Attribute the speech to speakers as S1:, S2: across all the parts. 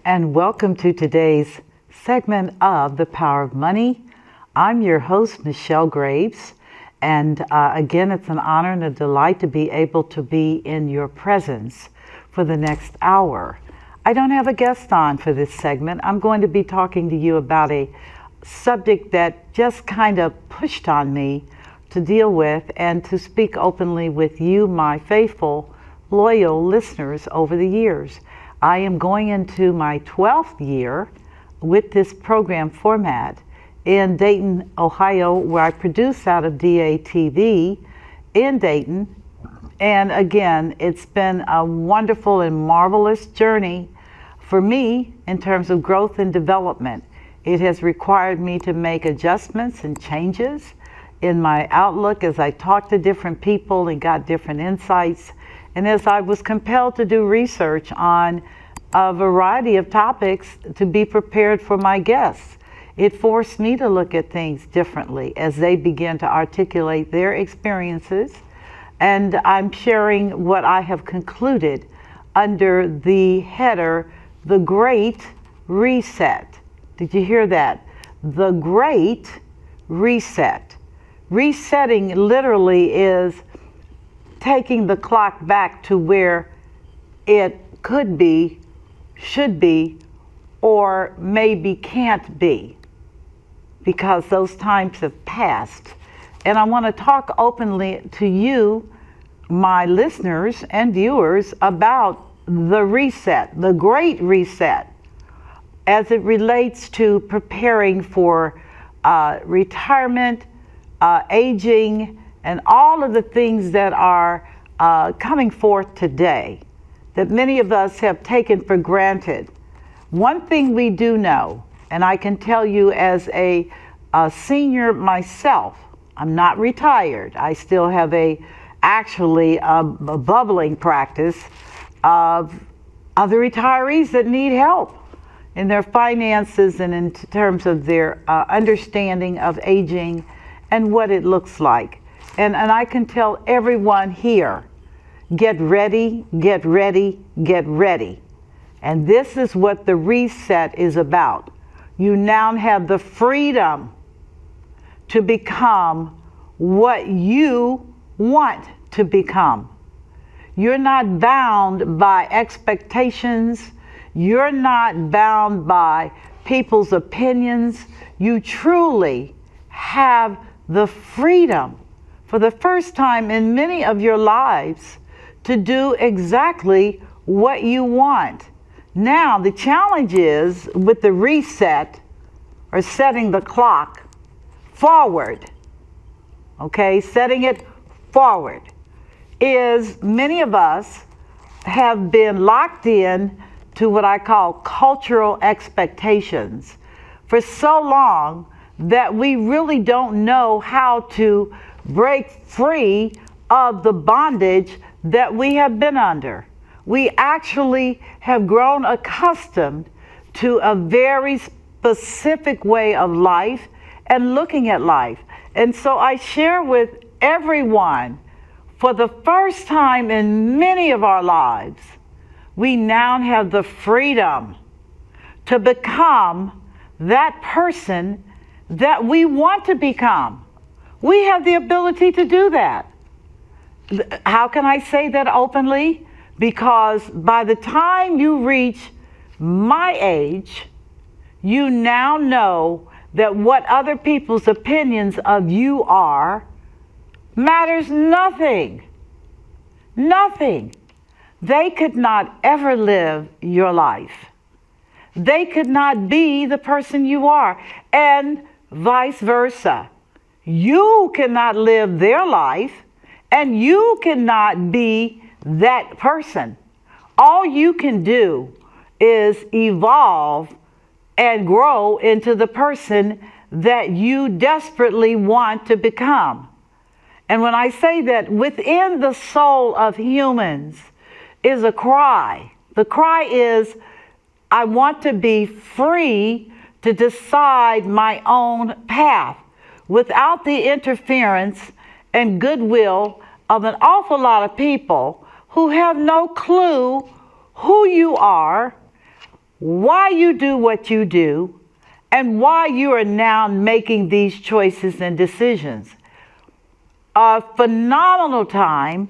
S1: and welcome to today's segment of The Power of Money. I'm your host, Michelle Graves, and again, it's an honor and a delight to be able to be in your presence for the next hour. I don't have a guest on for this segment. I'm going to be talking to you about a subject that just kind of pushed on me to deal with and to speak openly with you, my faithful, loyal listeners over the years. I am going into my 12th year with this program format in Dayton, Ohio, where I produce out of DATV in Dayton. And again, it's been a wonderful and marvelous journey for me in terms of growth and development. It has required me to make adjustments and changes in my outlook as I talked to different people and got different insights. And as I was compelled to do research on a variety of topics to be prepared for my guests, it forced me to look at things differently as they begin to articulate their experiences. And I'm sharing what I have concluded under the header, The Great Reset. Did you hear that? The Great Reset. Resetting literally is taking the clock back to where it could be, should be, or maybe can't be, because those times have passed. And I want to talk openly to you, my listeners and viewers, about the reset, the Great Reset, as it relates to preparing for retirement, aging, and all of the things that are coming forth today that many of us have taken for granted. One thing we do know, and I can tell you as a senior myself, I'm not retired. I still have actually a bubbling practice of other retirees that need help in their finances and in terms of their understanding of aging and what it looks like. And I can tell everyone here, get ready, get ready, get ready. And this is what the reset is about. You now have the freedom to become what you want to become. You're not bound by expectations. You're not bound by people's opinions. You truly have the freedom for the first time in many of your lives to do exactly what you want. Now, the challenge is with the reset or setting the clock forward, okay, setting it forward, is many of us have been locked in to what I call cultural expectations for so long that we really don't know how to break free of the bondage that we have been under. We actually have grown accustomed to a very specific way of life and looking at life. And so I share with everyone, for the first time in many of our lives, we now have the freedom to become that person that we want to become. We have the ability to do that. How can I say that openly? Because by the time you reach my age, you now know that what other people's opinions of you are matters nothing. Nothing. They could not ever live your life. They could not be the person you are, and vice versa. You cannot live their life, and you cannot be that person. All you can do is evolve and grow into the person that you desperately want to become. And when I say that, within the soul of humans is a cry. The cry is, I want to be free to decide my own path without the interference and goodwill of an awful lot of people who have no clue who you are, why you do what you do and why you are now making these choices and decisions. A phenomenal time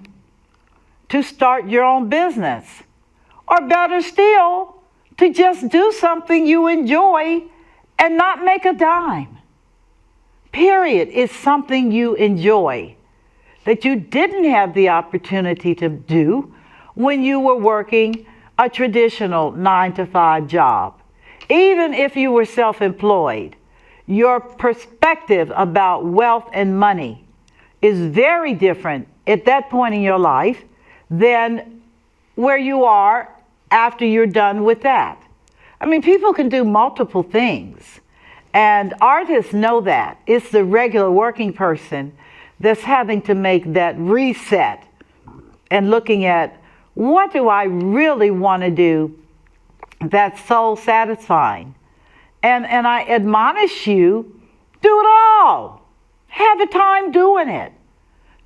S1: to start your own business, or better still, to just do something you enjoy and not make a dime. Period. It's something you enjoy that you didn't have the opportunity to do when you were working a traditional 9-to-5 job. Even if you were self-employed, your perspective about wealth and money is very different at that point in your life than where you are after you're done with that. I mean, people can do multiple things, and artists know that. It's the regular working person that's having to make that reset and looking at, what do I really want to do that's soul satisfying? And I admonish you, do it all. Have a time doing it.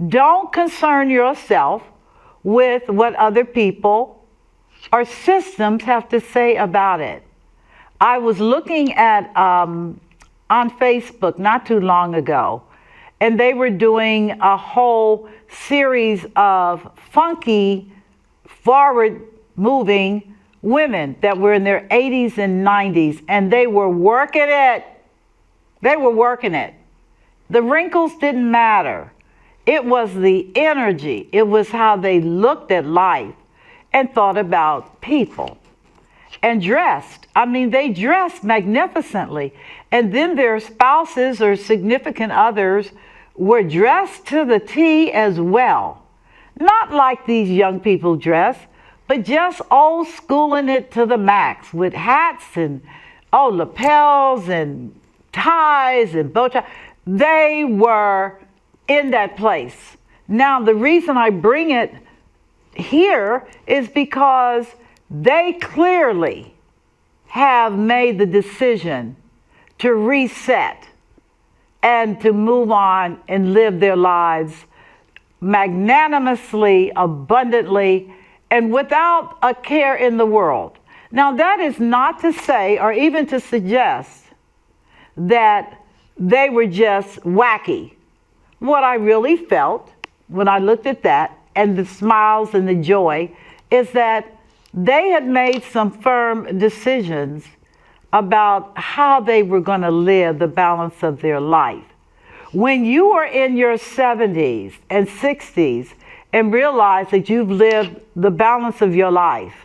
S1: Don't concern yourself with what other people or systems have to say about it. I was looking at on Facebook not too long ago, and they were doing a whole series of funky, forward-moving women that were in their 80s and 90s, and they were working it. They were working it. The wrinkles didn't matter. It was the energy. It was how they looked at life and thought about people and dressed. I mean, they dressed magnificently. And then their spouses or significant others were dressed to the T as well. Not like these young people dress, but just old schooling it to the max with hats and lapels and ties and bow ties. They were in that place. Now, the reason I bring it here is because they clearly have made the decision to reset and to move on and live their lives magnanimously, abundantly, and without a care in the world. Now, that is not to say or even to suggest that they were just wacky. What I really felt when I looked at that and the smiles and the joy is that they had made some firm decisions about how they were going to live the balance of their life. When you are in your 70s and 60s and realize that you've lived the balance of your life,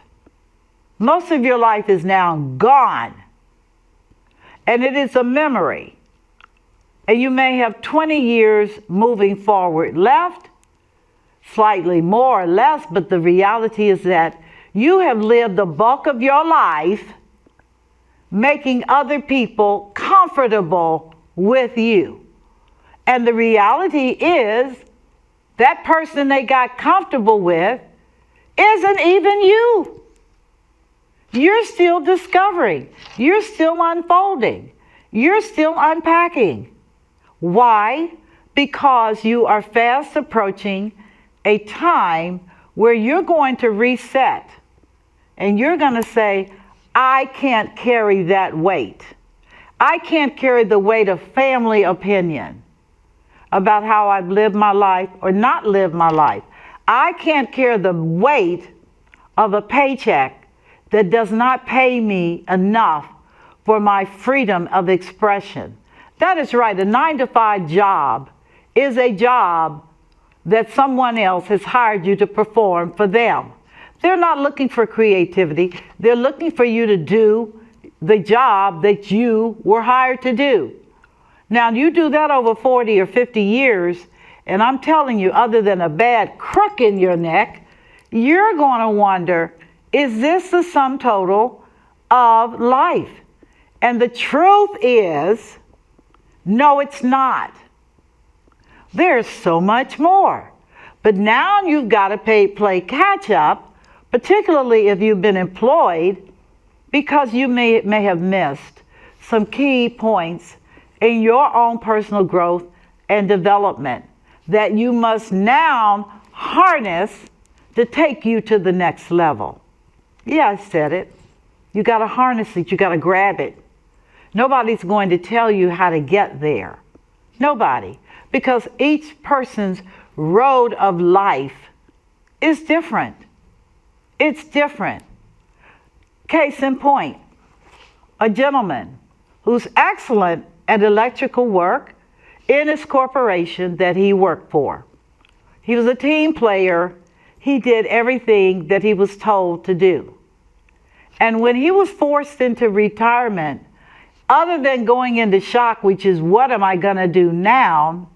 S1: most of your life is now gone, and it is a memory. And you may have 20 years moving forward left, slightly more or less, but the reality is that you have lived the bulk of your life making other people comfortable with you. And the reality is that person they got comfortable with isn't even you. You're still discovering. You're still unfolding. You're still unpacking. Why? Because you are fast approaching a time where you're going to reset and you're going to say, I can't carry that weight. I can't carry the weight of family opinion about how I've lived my life or not lived my life. I can't carry the weight of a paycheck that does not pay me enough for my freedom of expression. That is right. A 9-to-5 job is a job that someone else has hired you to perform for them. They're not looking for creativity. They're looking for you to do the job that you were hired to do. Now, you do that over 40 or 50 years, and I'm telling you, other than a bad crook in your neck, you're going to wonder, is this the sum total of life? And the truth is, no, it's not. There's so much more. But now you've got to play catch up, particularly if you've been employed, because you may have missed some key points in your own personal growth and development that you must now harness to take you to the next level. Yeah, I said it. You got to harness it. You got to grab it. Nobody's going to tell you how to get there. Nobody. Because each person's road of life is different. It's different. Case in point, a gentleman who's excellent at electrical work in his corporation that he worked for. He was a team player. He did everything that he was told to do. And when he was forced into retirement, other than going into shock, which is what am I going to do now,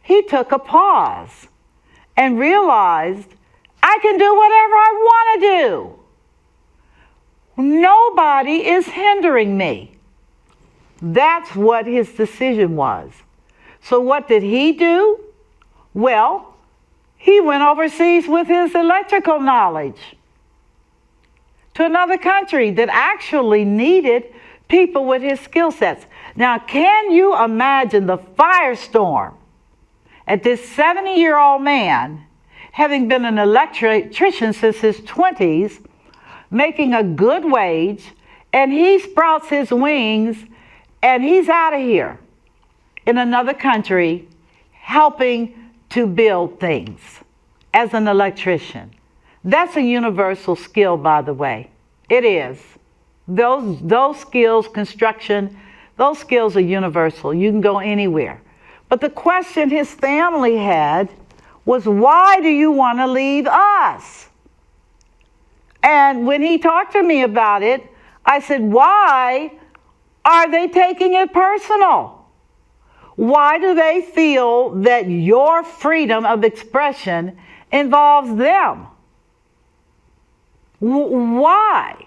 S1: he took a pause and realized I can do whatever I want to do. Nobody is hindering me. That's what his decision was. So what did he do? Well, he went overseas with his electrical knowledge to another country that actually needed people with his skill sets. Now, can you imagine the firestorm at this 70-year-old man, having been an electrician since his 20s, making a good wage, and he sprouts his wings and he's out of here in another country helping to build things as an electrician. That's a universal skill, by the way. It is. Those skills, construction, those skills are universal. You can go anywhere. But the question his family had was, why do you want to leave us? And when he talked to me about it, I said, why are they taking it personal? Why do they feel that your freedom of expression involves them? Why?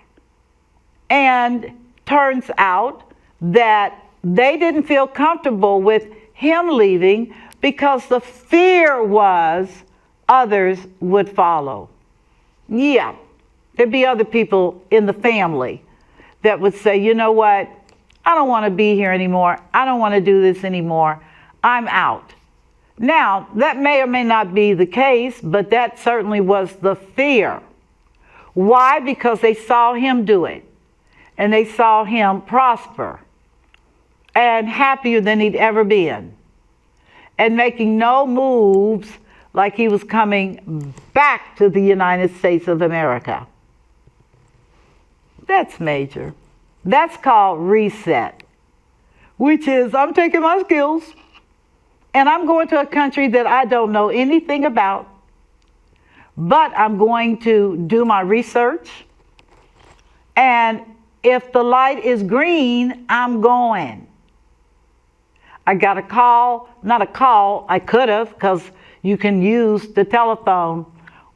S1: And turns out that they didn't feel comfortable with him leaving because the fear was others would follow. Yeah, there'd be other people in the family that would say, you know what? I don't want to be here anymore. I don't want to do this anymore. I'm out. Now, that may or may not be the case, but that certainly was the fear. Why? Because they saw him do it. And they saw him prosper and happier than he'd ever been. And making no moves like he was coming back to the United States of America. That's major. That's called reset, which is I'm taking my skills and I'm going to a country that I don't know anything about, but I'm going to do my research, and if the light is green, I'm going. I got a call, not a call, I could have, because you can use the telephone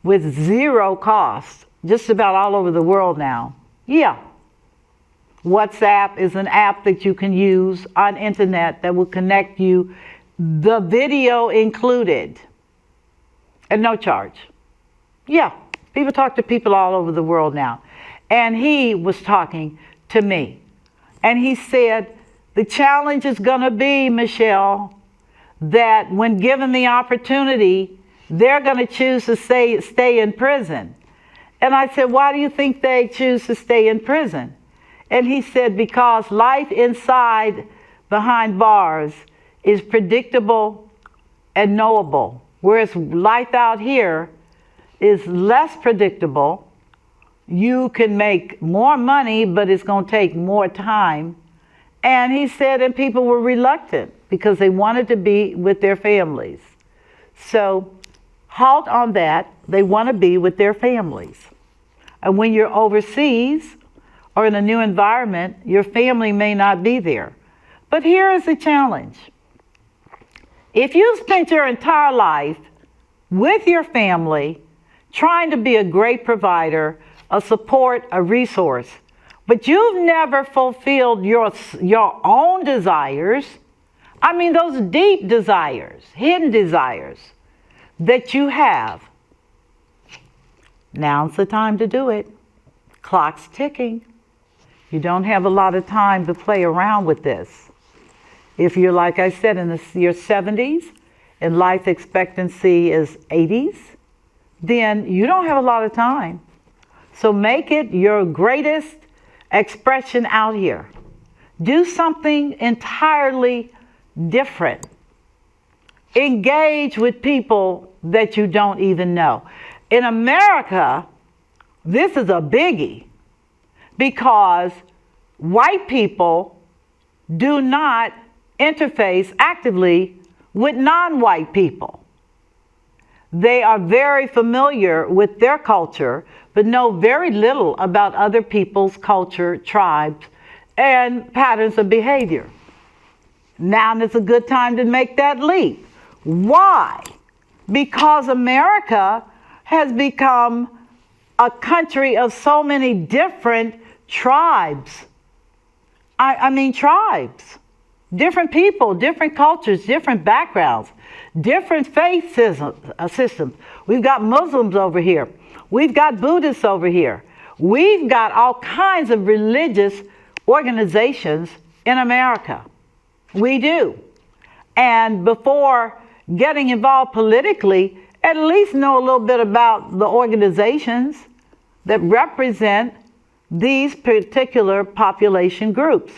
S1: with zero cost, just about all over the world now. Yeah. WhatsApp is an app that you can use on internet that will connect you, the video included, at no charge. Yeah, people talk to people all over the world now. And he was talking to me. And he said, the challenge is going to be, Michelle, that when given the opportunity, they're going to choose to stay in prison. And I said, why do you think they choose to stay in prison? And he said, because life inside, behind bars, is predictable and knowable, whereas life out here is less predictable. You can make more money, but it's going to take more time. And he said, and people were reluctant because they wanted to be with their families. So halt on that. They want to be with their families. And when you're overseas or in a new environment, your family may not be there. But here is the challenge. If you've spent your entire life with your family, trying to be a great provider, a support, a resource, but you've never fulfilled your own desires, I mean those deep desires, hidden desires that you have, now's the time to do it. Clock's ticking. You don't have a lot of time to play around with this. If you're, like I said, in your 70s and life expectancy is 80s, then you don't have a lot of time. So make it your greatest expression out here. Do something entirely different. Engage with people that you don't even know. In America, this is a biggie because white people do not interface actively with non-white people. They are very familiar with their culture, but know very little about other people's culture, tribes, and patterns of behavior. Now is a good time to make that leap. Why? Because America has become a country of so many different tribes. I mean tribes. Different people, different cultures, different backgrounds, different faith systems. We've got Muslims over here. We've got Buddhists over here. We've got all kinds of religious organizations in America. We do. And before getting involved politically, at least know a little bit about the organizations that represent these particular population groups.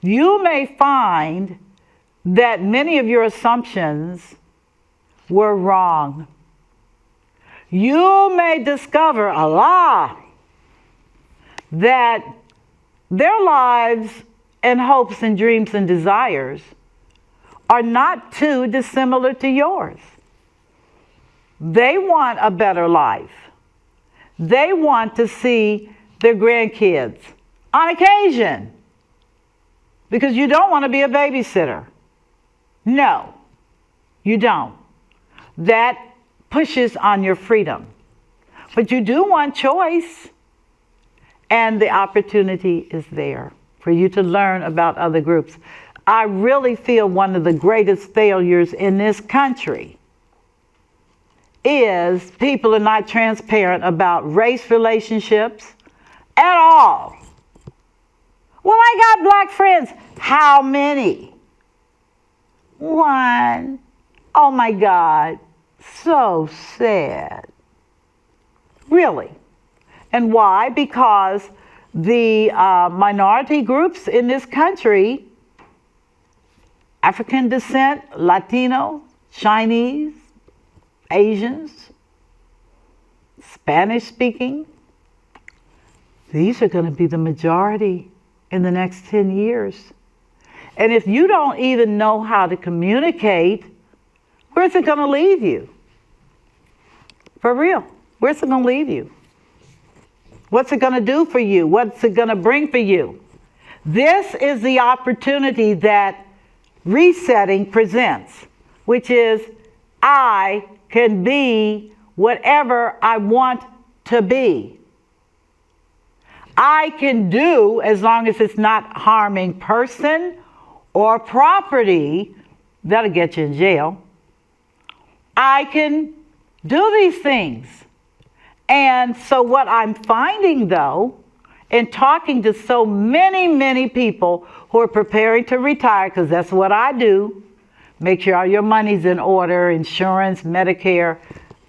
S1: You may find that many of your assumptions were wrong. You may discover that their lives and hopes and dreams and desires are not too dissimilar to yours. They want a better life. They want to see their grandkids on occasion because you don't want to be a babysitter. No, you don't. That pushes on your freedom. But you do want choice, and the opportunity is there for you to learn about other groups. I really feel one of the greatest failures in this country is people are not transparent about race relationships at all. Well, I got black friends. How many? One. Oh my God. So sad. Really. And why? Because the minority groups in this country, African descent, Latino, Chinese, Asians, Spanish speaking, these are going to be the majority in the next 10 years. And if you don't even know how to communicate, where's it going to leave you? For real, where's it going to leave you? What's it going to do for you? What's it going to bring for you? This is the opportunity that resetting presents, which is I can be whatever I want to be. I can do, as long as it's not harming person or property, that'll get you in jail. I can do these things. And so what I'm finding, though, in talking to so many people who are preparing to retire, because that's what I do, make sure all your money's in order, insurance, Medicare,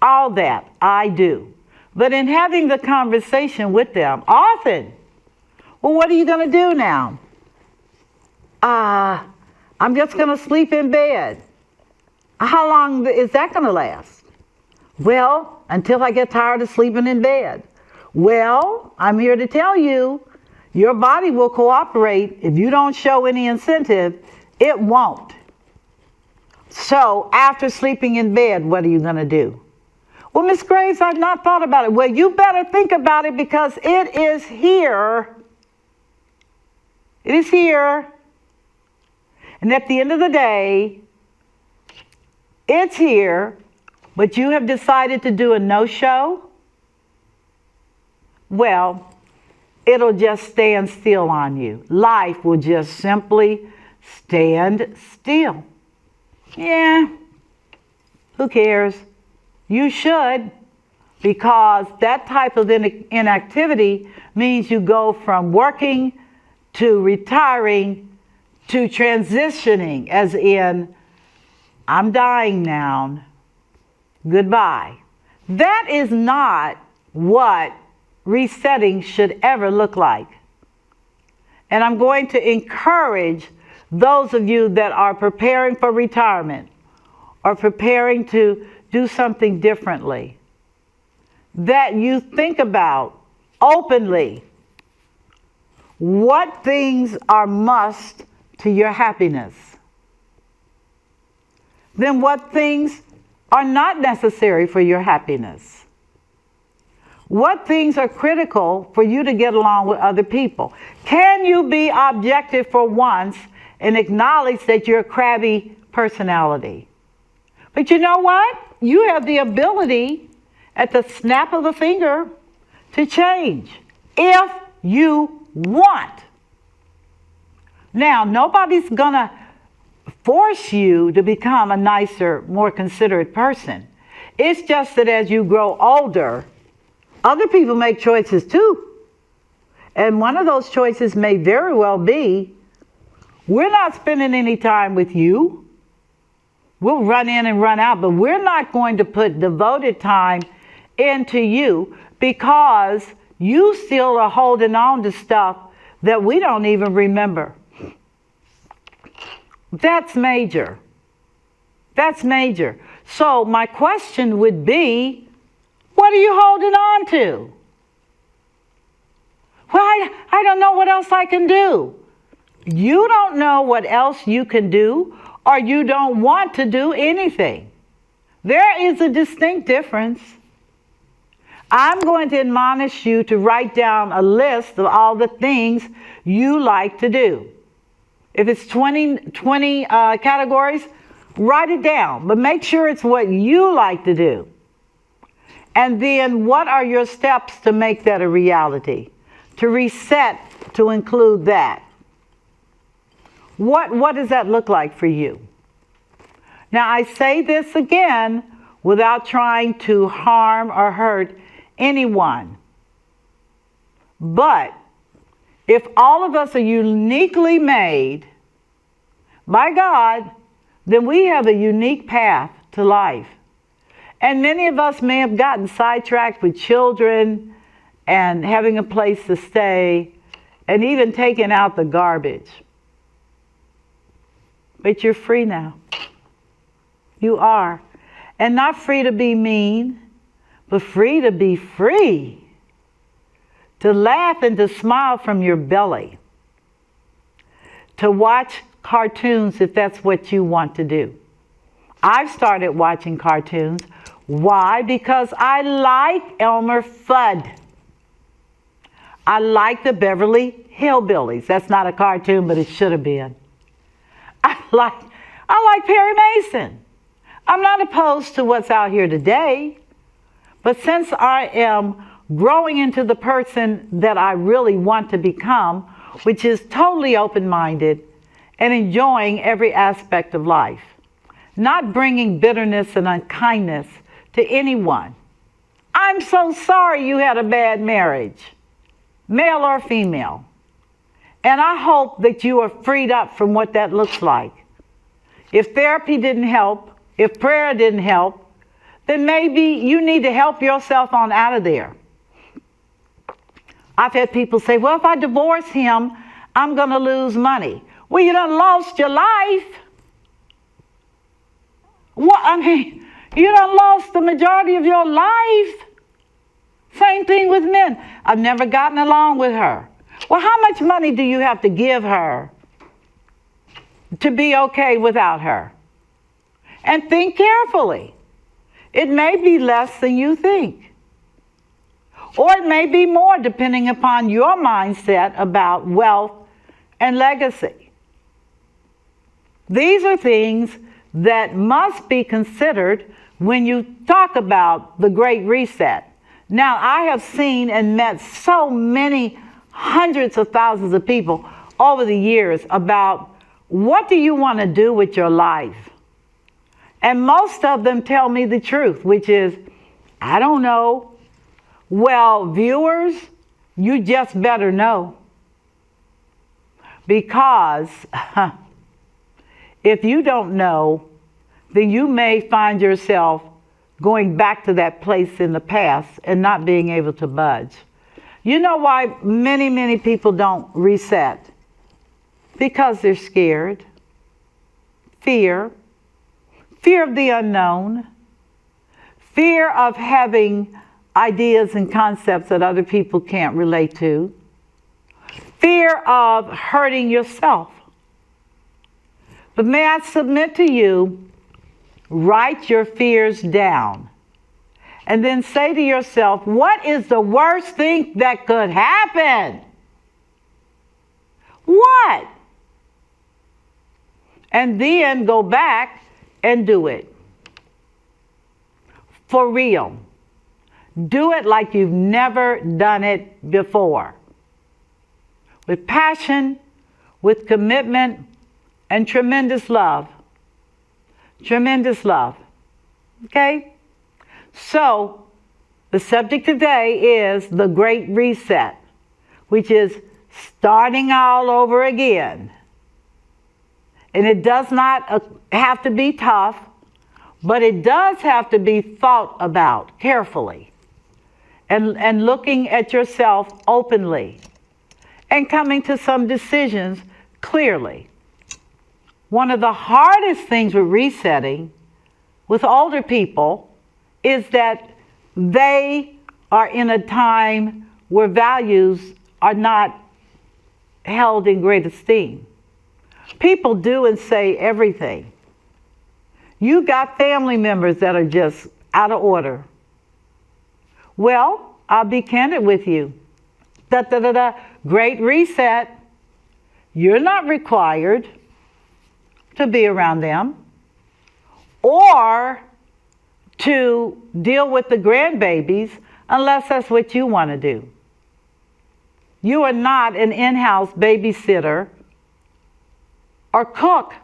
S1: all that I do. But in having the conversation with them, often, well, what are you going to do now? I'm just going to sleep in bed. How long is that going to last? Well, until I get tired of sleeping in bed. Well, I'm here to tell you, your body will cooperate. If you don't show any incentive, it won't. So after sleeping in bed, what are you going to do? Well, Ms. Graves, I've not thought about it. Well, you better think about it because it is here. It is here. And at the end of the day, it's here, but you have decided to do a no-show. Well, it'll just stand still on you. Life will just simply stand still. Yeah, who cares? You should, because that type of inactivity means you go from working to retiring to transitioning, as in, I'm dying now. Goodbye. That is not what resetting should ever look like. And I'm going to encourage those of you that are preparing for retirement or preparing to do something differently, that you think about openly what things are must to your happiness, then what things are not necessary for your happiness. What things are critical for you to get along with other people? Can you be objective for once and acknowledge that you're a crabby personality? But you know what? You have the ability at the snap of a finger to change if you want. Now, nobody's gonna force you to become a nicer, more considerate person. It's just that as you grow older, other people make choices too. And one of those choices may very well be, we're not spending any time with you. We'll run in and run out, but we're not going to put devoted time into you because you still are holding on to stuff that we don't even remember. That's major. That's major. So my question would be, what are you holding on to? Well, I don't know what else I can do. You don't know what else you can do, or you don't want to do anything. There is a distinct difference. I'm going to admonish you to write down a list of all the things you like to do. If it's 20 categories, write it down, but make sure it's what you like to do. And then what are your steps to make that a reality? To reset to include that. What does that look like for you? Now, I say this again without trying to harm or hurt anyone. But if all of us are uniquely made by God, then we have a unique path to life. And many of us may have gotten sidetracked with children and having a place to stay and even taking out the garbage. But you're free now. You are. And not free to be mean, but free to be free. To laugh and to smile from your belly. To watch cartoons if that's what you want to do. I've started watching cartoons. Why? Because I like Elmer Fudd. I like the Beverly Hillbillies. That's not a cartoon, but it should have been. I like Perry Mason. I'm not opposed to what's out here today, but since I am growing into the person that I really want to become, which is totally open-minded and enjoying every aspect of life, not bringing bitterness and unkindness to anyone. I'm so sorry you had a bad marriage, male or female. And I hope that you are freed up from what that looks like. If therapy didn't help, if prayer didn't help, then maybe you need to help yourself on out of there. I've had people say, well, if I divorce him, I'm going to lose money. Well, you done lost your life. What? I mean, you done lost the majority of your life. Same thing with men. I've never gotten along with her. Well, how much money do you have to give her to be okay without her? And think carefully. It may be less than you think. Or it may be more, depending upon your mindset about wealth and legacy. These are things that must be considered when you talk about the Great Reset. Now, I have seen and met so many hundreds of thousands of people over the years about what do you want to do with your life? And most of them tell me the truth, which is, I don't know. Well, viewers, you just better know. Because if you don't know, then you may find yourself going back to that place in the past and not being able to budge. You know why many people don't reset? because they're scared. Fear of the unknown, fear of having ideas and concepts that other people can't relate to, fear of hurting yourself. But may I submit to you, write your fears down and then say to yourself, what is the worst thing that could happen? What? And then go back and do it. For real. Do it like you've never done it before. With passion, with commitment, and tremendous love. Tremendous love. Okay? So, the subject today is the Great Reset, which is starting all over again. And it does not have to be tough, but it does have to be thought about carefully and looking at yourself openly and coming to some decisions clearly. One of the hardest things with resetting with older people is that they are in a time where values are not held in great esteem. People do and say everything. You got family members that are just out of order. Well, I'll be candid with you. Great reset. You're not required to be around them or to deal with the grandbabies unless that's what you want to do. You are not an in-house babysitter or cook.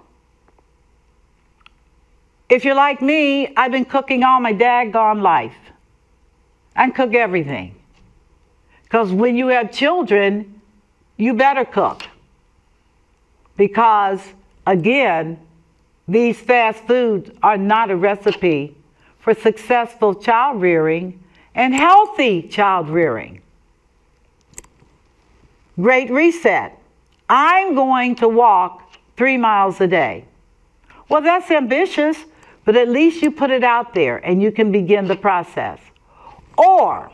S1: If you're like me, I've been cooking all my daggone life. I can cook everything. Because when you have children, you better cook. Because, again, these fast foods are not a recipe for successful child rearing and healthy child rearing. Great reset. I'm going to walk 3 miles a day. Well, that's ambitious, but at least you put it out there and you can begin the process. Or,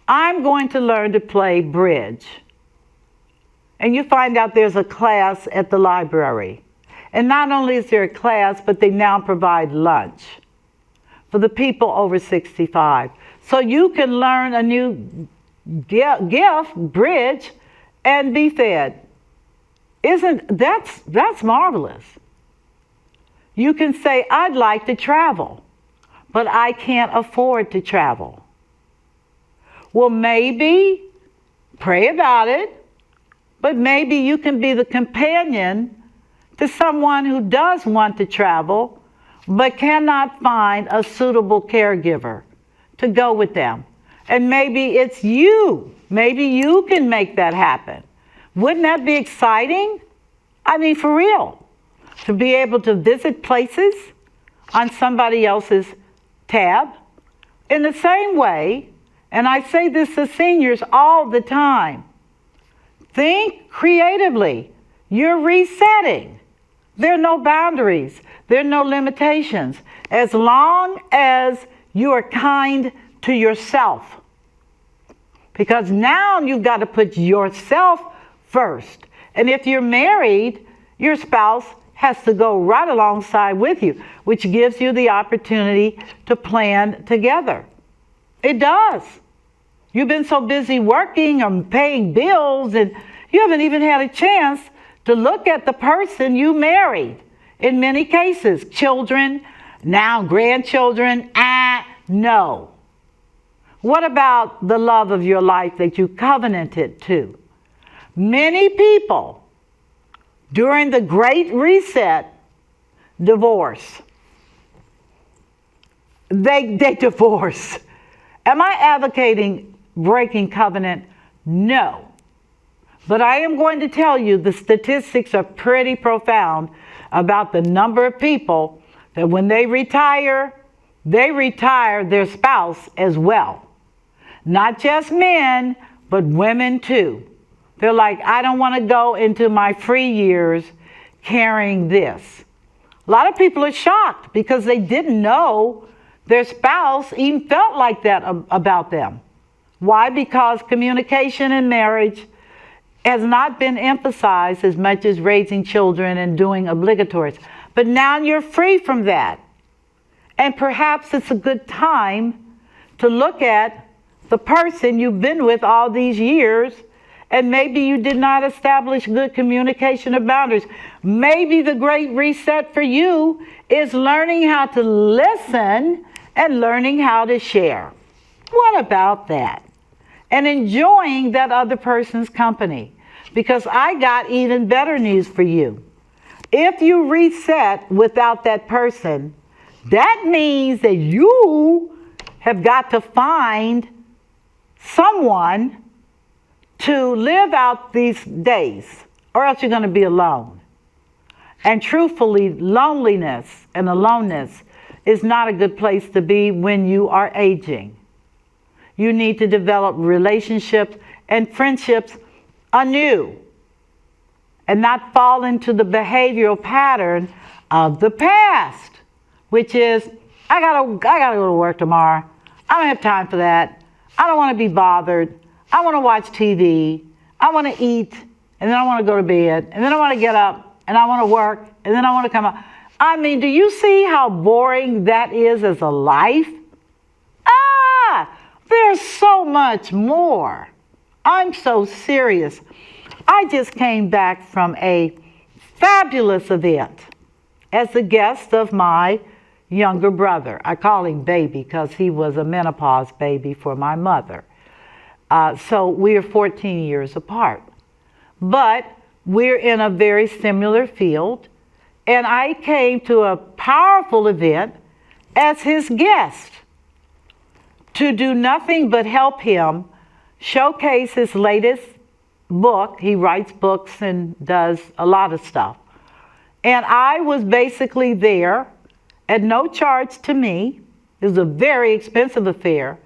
S1: I'm going to learn to play bridge. And you find out there's a class at the library. And not only is there a class, but they now provide lunch for the people over 65. So you can learn a new gift, bridge, and be fed. That's marvelous. You can say, I'd like to travel, but I can't afford to travel. Well, maybe pray about it, but maybe you can be the companion to someone who does want to travel, but cannot find a suitable caregiver to go with them. And maybe it's you. Maybe you can make that happen. Wouldn't that be exciting? I mean, for real. To be able to visit places on somebody else's tab. In the same way, and I say this to seniors all the time, think creatively. You're resetting. There are no boundaries. There are no limitations. As long as you are kind to yourself. Because now you've got to put yourself first. And if you're married, your spouse has to go right alongside with you, which gives you the opportunity to plan together. It does. You've been so busy working or paying bills, and you haven't even had a chance to look at the person you married. In many cases, children, now grandchildren, no. What about the love of your life that you covenanted to? Many people during the Great Reset divorce. They divorce. Am I advocating breaking covenant? No. But I am going to tell you the statistics are pretty profound about the number of people that when they retire their spouse as well. Not just men, but women too. They're like, I don't want to go into my free years carrying this. A lot of people are shocked because they didn't know their spouse even felt like that about them. Why? Because communication in marriage has not been emphasized as much as raising children and doing obligatories. But now you're free from that. And perhaps it's a good time to look at the person you've been with all these years, and maybe you did not establish good communication or boundaries. Maybe the great reset for you is learning how to listen and learning how to share. What about that? And enjoying that other person's company. Because I got even better news for you. If you reset without that person, that means that you have got to find someone to live out these days, or else you're going to be alone. And truthfully, loneliness and aloneness is not a good place to be when you are aging. You need to develop relationships and friendships anew and not fall into the behavioral pattern of the past, which is, I gotta go to work tomorrow. I don't have time for that. I don't want to be bothered. I want to watch TV. I want to eat, and then I want to go to bed, and then I want to get up, and I want to work, and then I want to come up. I mean, do you see how boring that is as a life? There's so much more. I'm so serious. I just came back from a fabulous event as the guest of my younger brother. I call him baby because he was a menopause baby for my mother. So we are 14 years apart. But we're in a very similar field. And I came to a powerful event as his guest to do nothing but help him showcase his latest book. He writes books and does a lot of stuff. And I was basically there at no charge to me. It was a very expensive affair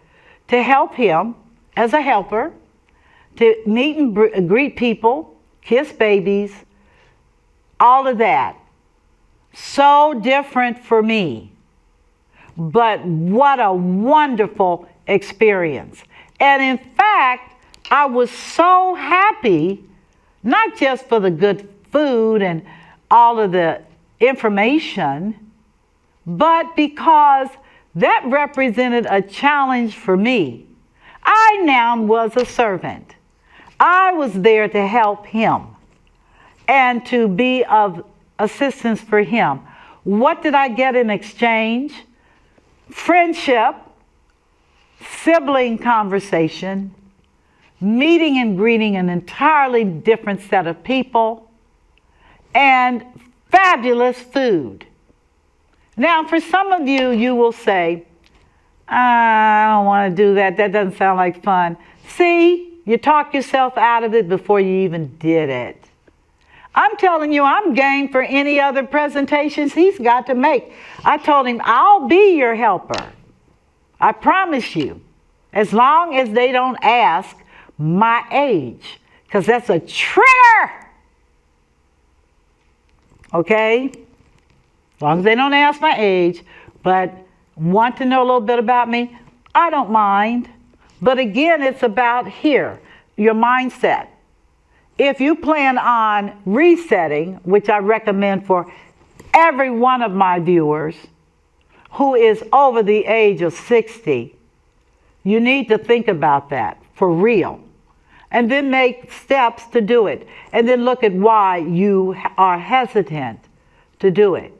S1: to help him as a helper, to meet and greet people, kiss babies, all of that. So different for me. But what a wonderful experience. And in fact, I was so happy, not just for the good food and all of the information, but because that represented a challenge for me. I now was a servant. I was there to help him and to be of assistance for him. What did I get in exchange? Friendship, sibling conversation, meeting and greeting an entirely different set of people, and fabulous food. Now, for some of you, you will say, I don't want to do that. That doesn't sound like fun. See, you talk yourself out of it before you even did it. I'm telling you, I'm game for any other presentations he's got to make. I told him, I'll be your helper. I promise you, as long as they don't ask my age, because that's a trigger. Okay? As long as they don't ask my age, but want to know a little bit about me, I don't mind. But again, it's about here, your mindset. If you plan on resetting, which I recommend for every one of my viewers who is over the age of 60, you need to think about that for real. And then make steps to do it. And then look at why you are hesitant to do it.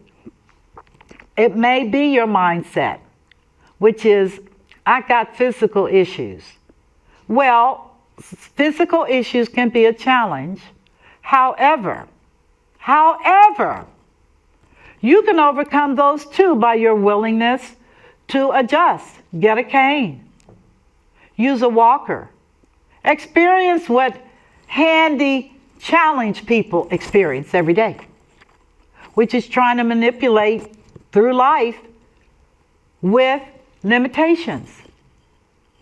S1: It may be your mindset, which is, I got physical issues. Well, physical issues can be a challenge. However, you can overcome those too by your willingness to adjust. Get a cane. Use a walker. Experience what handy challenge people experience every day, which is trying to manipulate through life with limitations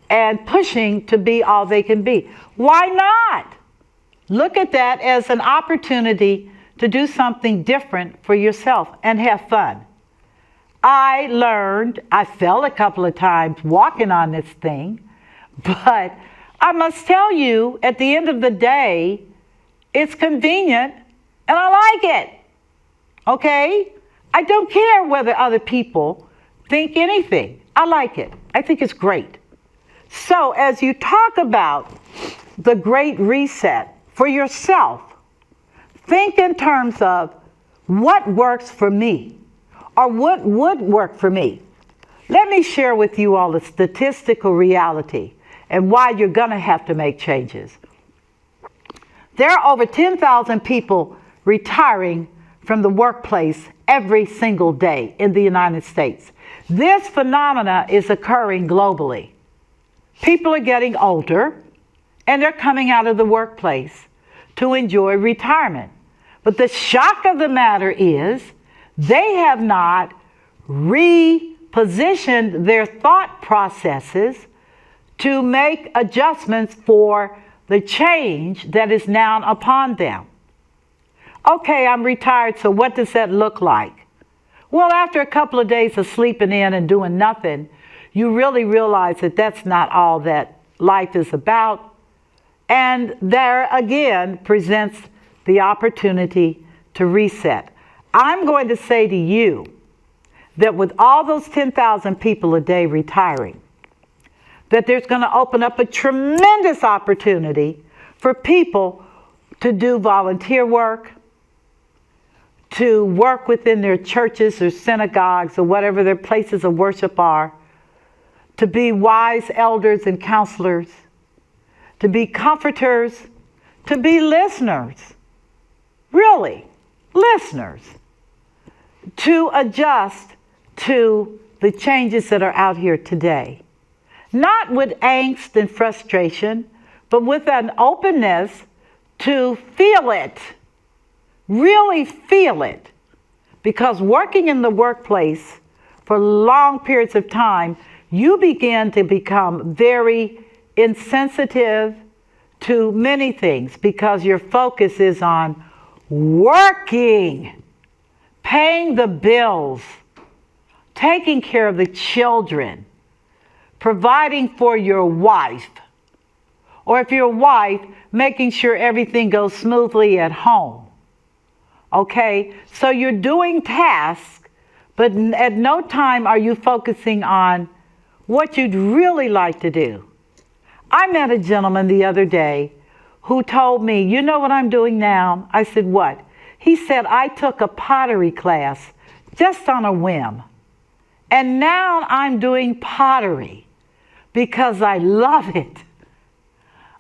S1: and pushing to be all they can be. Why not? Look at that as an opportunity to do something different for yourself and have fun. I fell a couple of times walking on this thing, but I must tell you, at the end of the day, it's convenient and I like it. Okay? I don't care whether other people think anything. I like it. I think it's great. So as you talk about the Great Reset for yourself, think in terms of what works for me or what would work for me. Let me share with you all the statistical reality and why you're going to have to make changes. There are over 10,000 people retiring from the workplace every single day in the United States. This phenomena is occurring globally. People are getting older and they're coming out of the workplace to enjoy retirement. But the shock of the matter is they have not repositioned their thought processes to make adjustments for the change that is now upon them. Okay, I'm retired, so what does that look like? Well, after a couple of days of sleeping in and doing nothing, you really realize that that's not all that life is about. And there again presents the opportunity to reset. I'm going to say to you that with all those 10,000 people a day retiring, that there's going to open up a tremendous opportunity for people to do volunteer work, to work within their churches or synagogues or whatever their places of worship are, to be wise elders and counselors, to be comforters, to be listeners, really, listeners, to adjust to the changes that are out here today. Not with angst and frustration, but with an openness to feel it, really feel it. Because working in the workplace for long periods of time, you begin to become very insensitive to many things because your focus is on working, paying the bills, taking care of the children, providing for your wife, or if you're a wife, making sure everything goes smoothly at home. Okay, so you're doing tasks, but at no time are you focusing on what you'd really like to do. I met a gentleman the other day who told me, you know what I'm doing now? I said, what? He said, I took a pottery class just on a whim. And now I'm doing pottery because I love it.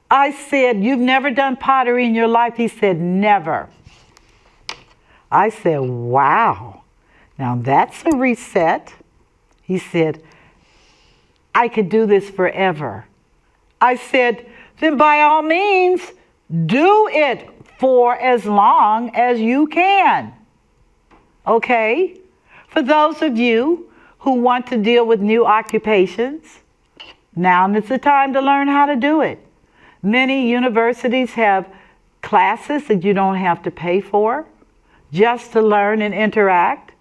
S1: I said, you've never done pottery in your life? He said, never. I said, wow, now that's a reset. He said, I could do this forever. I said, then by all means, do it for as long as you can. Okay? For those of you who want to deal with new occupations, now is the time to learn how to do it. Many universities have classes that you don't have to pay for just to learn and interact.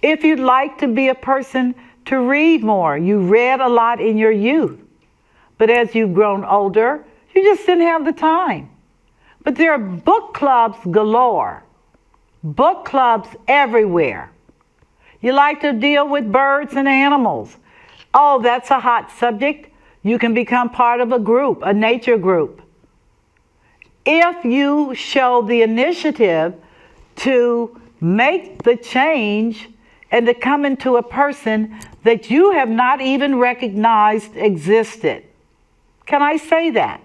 S1: If you'd like to be a person to read more, you read a lot in your youth, but as you've grown older, you just didn't have the time. But there are book clubs galore, book clubs everywhere. You like to deal with birds and animals. Oh, that's a hot subject. You can become part of a group, a nature group. If you show the initiative to make the change and to come into a person that you have not even recognized existed. Can I say that?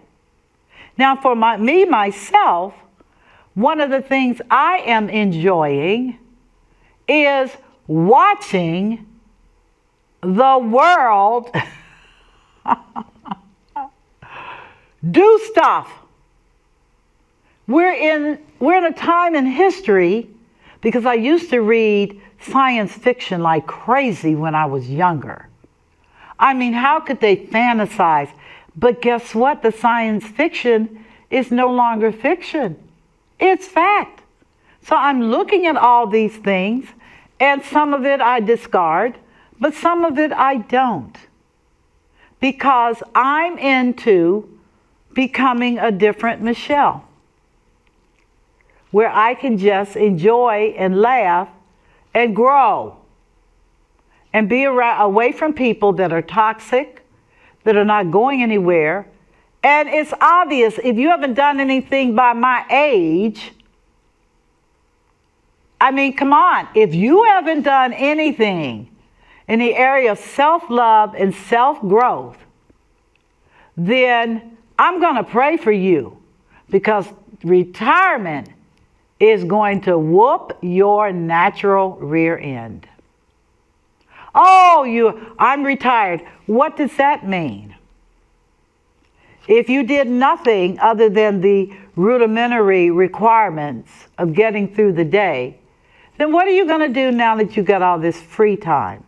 S1: Now for myself, one of the things I am enjoying is watching the world do stuff. We're in a time in history, because I used to read science fiction like crazy when I was younger. I mean, how could they fantasize? But guess what? The science fiction is no longer fiction. It's fact. So I'm looking at all these things, and some of it I discard, but some of it I don't. Because I'm into becoming a different Michelle, where I can just enjoy and laugh and grow and be away from people that are toxic, that are not going anywhere. And it's obvious, if you haven't done anything by my age, I mean, come on, if you haven't done anything in the area of self-love and self-growth, then I'm going to pray for you, because retirement is going to whoop your natural rear end. Oh, I'm retired. What does that mean? If you did nothing other than the rudimentary requirements of getting through the day, then what are you going to do now that you got all this free time?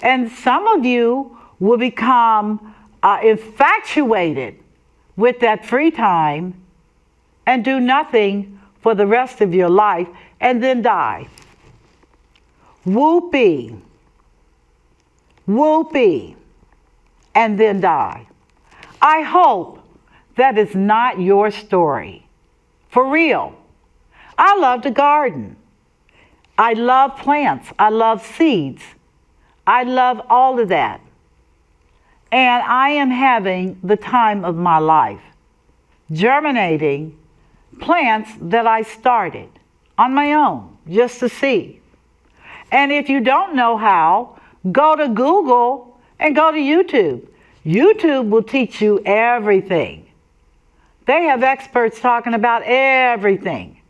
S1: And some of you will become infatuated with that free time and do nothing for the rest of your life and then die. Whoopee. Whoopee. And then die. I hope that is not your story. For real. I love to garden. I love plants. I love seeds. I love all of that. And I am having the time of my life, germinating plants that I started on my own, just to see. And if you don't know how, go to Google and go to YouTube. YouTube will teach you everything. They have experts talking about everything.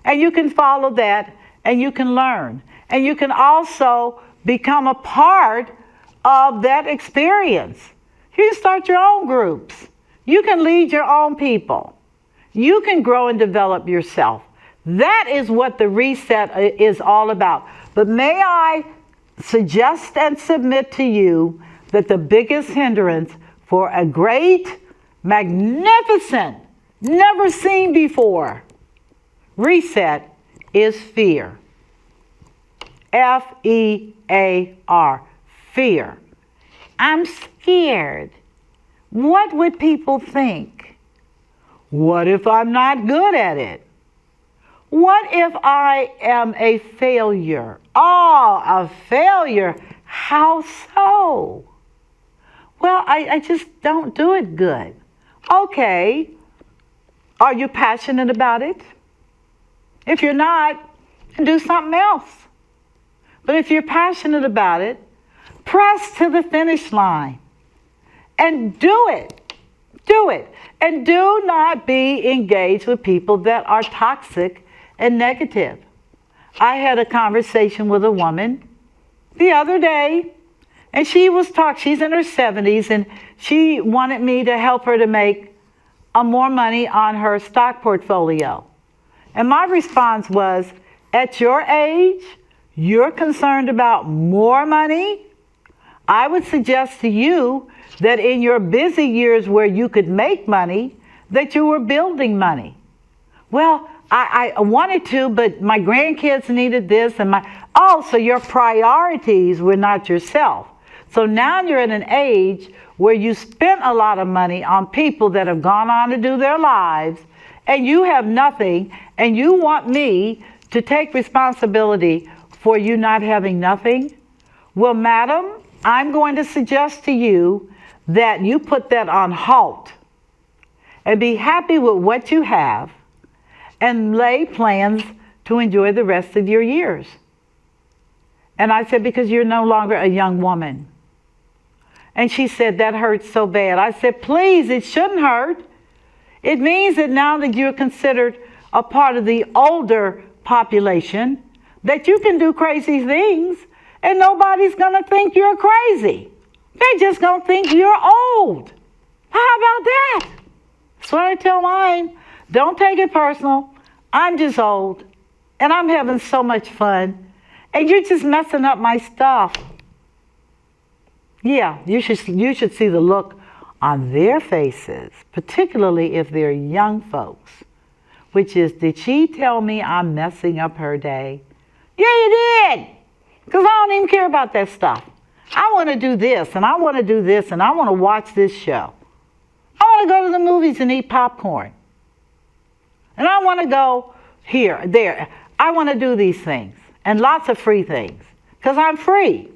S1: And you can follow that and you can learn. And you can also become a part of that experience. You can start your own groups. You can lead your own people. You can grow and develop yourself. That is what the reset is all about. But may I suggest and submit to you that the biggest hindrance for a great, magnificent, never seen before reset is fear. F-E-A-R. Fear. I'm scared. What would people think? What if I'm not good at it? What if I am a failure? Oh, a failure. How so? Well, I just don't do it good. Okay. Are you passionate about it? If you're not, do something else. But if you're passionate about it, press to the finish line and do it. Do it. And do not be engaged with people that are toxic and negative. I had a conversation with a woman the other day, and she's in her 70s, and she wanted me to help her to make more money on her stock portfolio. And my response was, at your age, you're concerned about more money? I would suggest to you that in your busy years where you could make money, that you were building money. Well, I wanted to, but my grandkids needed this, and so your priorities were not yourself. So now you're at an age where you spent a lot of money on people that have gone on to do their lives, and you have nothing, and you want me to take responsibility for you not having nothing? Well, madam, I'm going to suggest to you that you put that on halt and be happy with what you have and lay plans to enjoy the rest of your years. And I said, because you're no longer a young woman. And she said, that hurts so bad. I said, please, it shouldn't hurt. It means that now that you're considered a part of the older population, that you can do crazy things and nobody's going to think you're crazy. They're just going to think you're old. How about that? That's what I tell mine. Don't take it personal. I'm just old and I'm having so much fun and you're just messing up my stuff. Yeah, you should see the look on their faces, particularly if they're young folks, which is, did she tell me I'm messing up her day? Yeah, you did. Because I don't even care about that stuff. I want to do this, and I want to do this, and I want to watch this show. I want to go to the movies and eat popcorn. And I want to go here, there. I want to do these things, and lots of free things, because I'm free.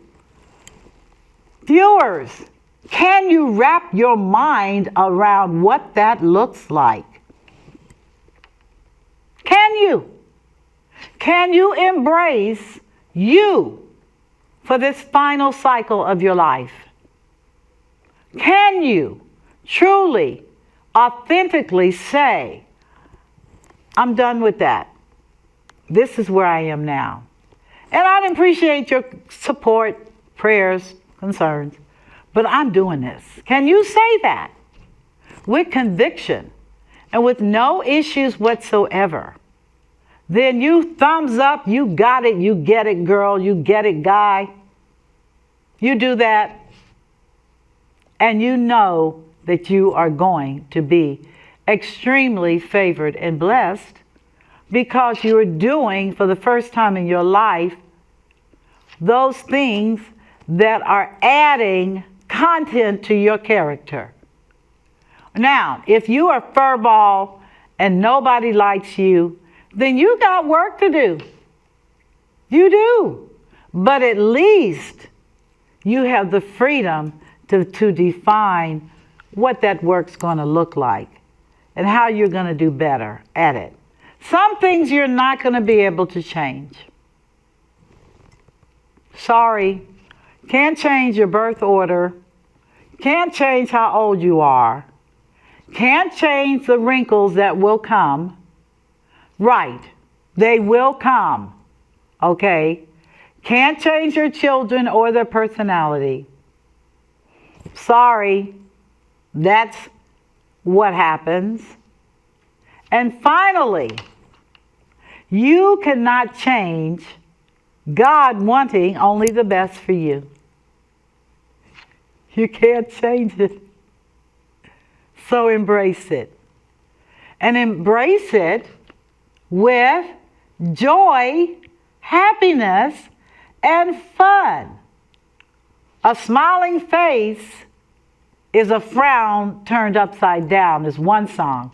S1: Viewers, can you wrap your mind around what that looks like? Can you? Can you embrace you for this final cycle of your life? Can you truly, authentically say, I'm done with that. This is where I am now. And I'd appreciate your support, prayers, concerns, but I'm doing this. Can you say that with conviction and with no issues whatsoever? Then you thumbs up, you got it, you get it, girl, you get it, guy. You do that, and you know that you are going to be extremely favored and blessed because you're doing, for the first time in your life, those things that are adding content to your character. Now, if you are furball and nobody likes you, then you got work to do. You do. But at least you have the freedom to define what that work's going to look like and how you're going to do better at it. Some things you're not going to be able to change. Sorry. Can't change your birth order. Can't change how old you are. Can't change the wrinkles that will come. Right. They will come. Okay? Can't change your children or their personality. Sorry. That's what happens. And finally, you cannot change God wanting only the best for you. You can't change it. So embrace it. And embrace it with joy, happiness, and fun. A smiling face is a frown turned upside down, is one song.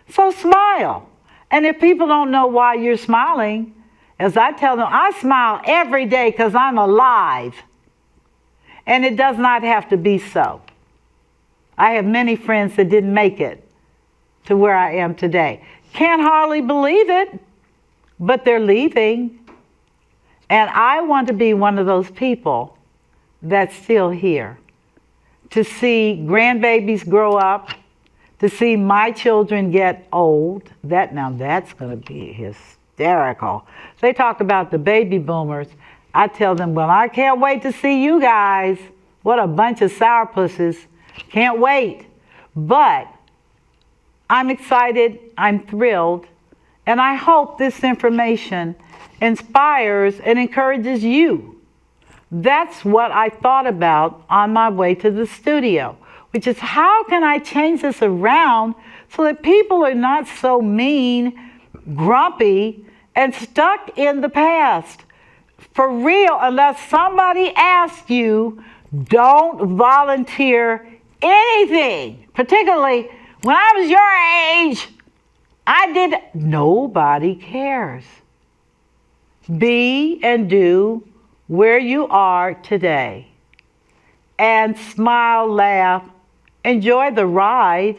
S1: So smile. And if people don't know why you're smiling, as I tell them, I smile every day because I'm alive. And it does not have to be so. I have many friends that didn't make it to where I am today. Can't hardly believe it, but they're leaving. And I want to be one of those people that's still here. To see grandbabies grow up, to see my children get old, that's going to be hysterical. They talk about the baby boomers. I tell them, well, I can't wait to see you guys. What a bunch of sourpusses. Can't wait. But I'm excited, I'm thrilled, and I hope this information inspires and encourages you. That's what I thought about on my way to the studio, which is how can I change this around so that people are not so mean, grumpy, and stuck in the past. For real, unless somebody asks you, don't volunteer anything. Particularly when I was your age, nobody cares. Be and do where you are today. And smile, laugh, enjoy the ride.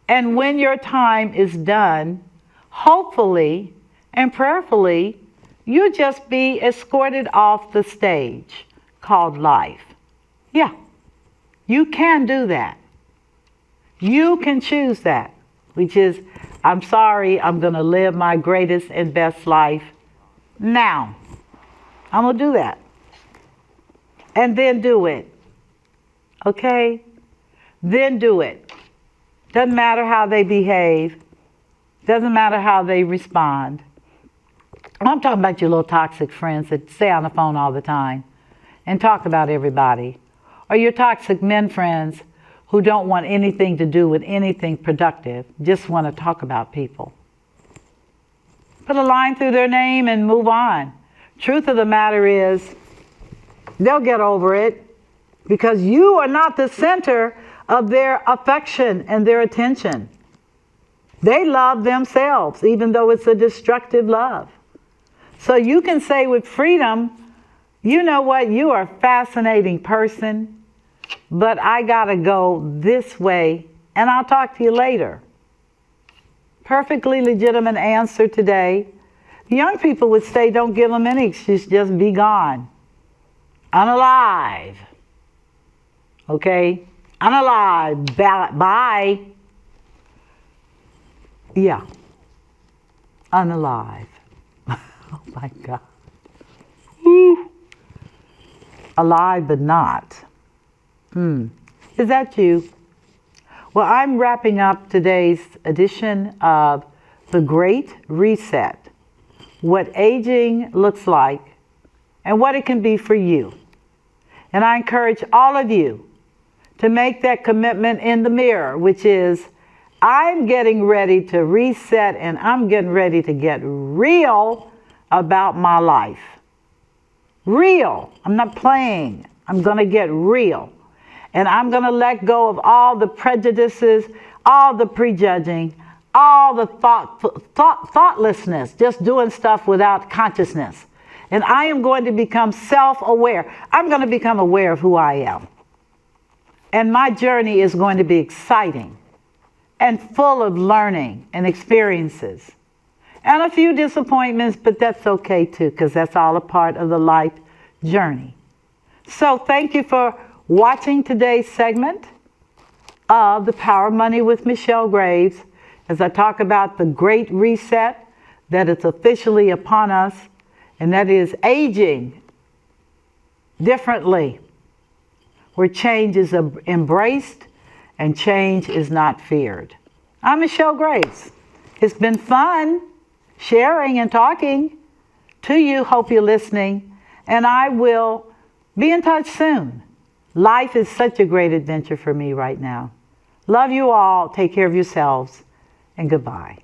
S1: And when your time is done, hopefully and prayerfully, you just be escorted off the stage called life. Yeah, you can do that. You can choose that, which is, I'm sorry, I'm going to live my greatest and best life now. I'm going to do that. And then do it. Okay? Then do it. Doesn't matter how they behave. Doesn't matter how they respond. I'm talking about your little toxic friends that stay on the phone all the time and talk about everybody. Or your toxic men friends who don't want anything to do with anything productive, just want to talk about people. Put a line through their name and move on. Truth of the matter is, they'll get over it because you are not the center of their affection and their attention. They love themselves, even though it's a destructive love. So you can say with freedom, you know what, you are a fascinating person, but I gotta go this way and I'll talk to you later. Perfectly legitimate answer today. Young people would say, don't give them any excuse, just be gone. Unalive. Okay? Unalive. Bye. Yeah. Unalive. Oh my God. Woo. Alive but not. Is that you? Well, I'm wrapping up today's edition of The Great Reset. What aging looks like and what it can be for you. And I encourage all of you to make that commitment in the mirror, which is, I'm getting ready to reset and I'm getting ready to get real about my life. Real. I'm not playing. I'm going to get real. And I'm going to let go of all the prejudices, all the prejudging, all the thoughtlessness, just doing stuff without consciousness. And I am going to become self-aware. I'm going to become aware of who I am. And my journey is going to be exciting and full of learning and experiences. And a few disappointments, but that's okay too, because that's all a part of the life journey. So thank you for watching today's segment of The Power of Money with Michelle Graves, as I talk about the great reset that is officially upon us, and that is aging differently, where change is embraced and change is not feared. I'm Michelle Graves. It's been fun sharing and talking to you. Hope you're listening, and I will be in touch soon. Life is such a great adventure for me right now. Love you all. Take care of yourselves, and goodbye.